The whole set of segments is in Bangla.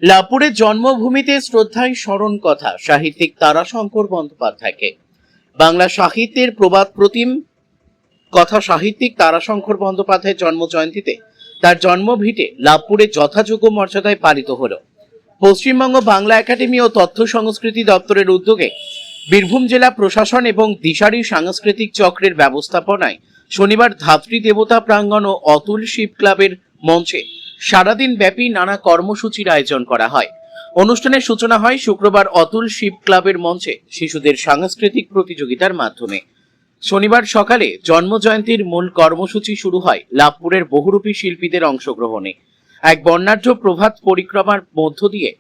লাভপুরের জন্মভূমিতে শ্রদ্ধায় স্মরণ কথা সাহিত্যিক তারাশঙ্কর বন্দ্যোপাধ্যায়কে। বাংলা সাহিত্যের প্রবাদ প্রতিম কথা সাহিত্যিক তারাশঙ্কর বন্দ্যোপাধ্যায়ের জন্ম জয়ন্তীতে তার জন্মভিটে লাভপুরে যথাযোগ্য মর্যাদায় পালিত হল। পশ্চিমবঙ্গ বাংলা একাডেমি ও তথ্য সংস্কৃতি দপ্তরের উদ্যোগে বীরভূম জেলা প্রশাসন এবং দিশারি সাংস্কৃতিক চক্রের ব্যবস্থাপনায় শনিবার ধাত্রী দেবতা প্রাঙ্গণ ও অতুল শিব ক্লাবের মঞ্চে সারাদিন ব্যাপী নানা কর্মসূচির আয়োজন করা হয়। অনুষ্ঠানের সূচনা হয় শুক্রবার অতুল শিব ক্লাবের মঞ্চে শিশুদের সাংস্কৃতিক প্রতিযোগিতার মাধ্যমে। শনিবার সকালে জন্মজয়ন্তীর মূল কর্মসূচি শুরু হয় লাভপুরের বহুরূপী শিল্পীদের অংশগ্রহণে। এক বর্ণাঢ্য প্রভাত পরিক্রমার মধ্য দিয়ে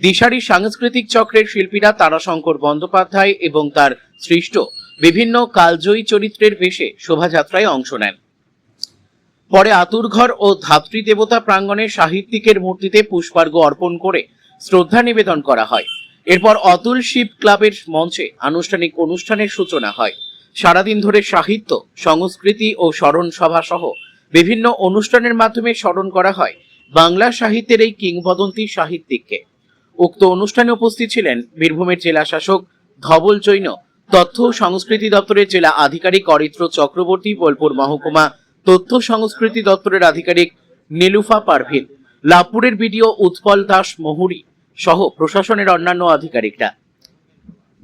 দিশারি সাংস্কৃতিক চক্রের শিল্পীরা তারাশঙ্কর বন্দ্যোপাধ্যায় এবং তার সৃষ্ট বিভিন্ন কালজয়ী চরিত্রের বেশে শোভাযাত্রায় অংশ নেন। পরে আতুরঘর ও ধাত্রী দেবতা প্রাঙ্গণে সাহিত্যিকের মূর্তিতে পুষ্পার্ঘ্য অর্পণ করে শ্রদ্ধা নিবেদন করা হয়। এরপর অতুল শিব ক্লাবের মঞ্চে আনুষ্ঠানিক অনুষ্ঠানের সূচনা হয়। সারাদিন ধরে সাহিত্য, সংস্কৃতি ও স্মরণ সভা সহ বিভিন্ন অনুষ্ঠানের মাধ্যমে স্মরণ করা হয় বাংলা সাহিত্যের এই কিংবদন্তি সাহিত্যিককে। উক্ত অনুষ্ঠানে উপস্থিত ছিলেন বীরভূমের জেলা শাসক ধবল জৈন, তথ্য ও সংস্কৃতি দপ্তরের জেলা আধিকারিক অরিত্র চক্রবর্তী, বোলপুর মহকুমা তথ্য সংস্কৃতি দপ্তরের আধিকারিক নীলুফা পারভিন, লাভপুরের বিডিও উৎপল দাস মহুরী সহ প্রশাসনের অন্যান্য আধিকারিকরা।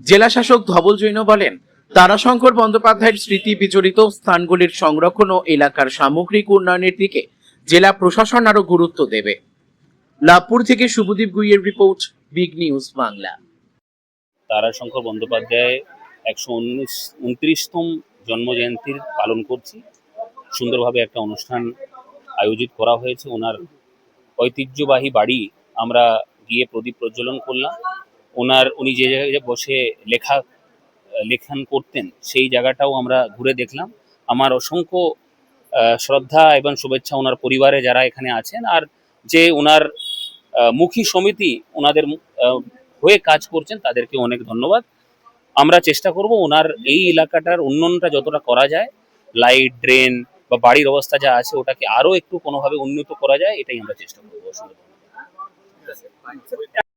জেলা শাসক ধবল জৈন বলেন, তারাশঙ্কর বন্দ্যোপাধ্যায়ের স্মৃতি বিজড়িত স্থানগুলির সংরক্ষণ ও এলাকার সামগ্রিক উন্নয়নের দিকে জেলা প্রশাসন আরো গুরুত্ব দেবে। লাভপুর থেকে শুভদীপ গুইয়ের report, big news Bangla. Tarashankar Bandyopadhyay 129তম জন্মজয়ন্তীর পালন করছি। সুন্দরভাবে একটা অনুষ্ঠান আয়োজিত করা হয়েছে। ওনার ঐতিহ্যবাহী বাড়ি আমরা গিয়ে প্রদীপ প্রজ্বলন করলাম। উনি যে জায়গায় বসে লেখন করতেন সেই জায়গাটাও আমরা ঘুরে দেখলাম। আমার অসংখ্য শ্রদ্ধা এবং শুভেচ্ছা ওনার পরিবারে যারা এখানে আছেন, আর যে ওনার মুখী সমিতি ওনাদের হয়ে কাজ করছেন তাদেরকে অনেক ধন্যবাদ। আমরা চেষ্টা করব ওনার এই এলাকাটার উন্নয়নটা যতটা করা যায়, লাইট, ড্রেন বা বাড়ির অবস্থা যা আছে ওটাকে আরো একটু কোনোভাবে উন্নত করা যায়, এটাই আমরা চেষ্টা করবো।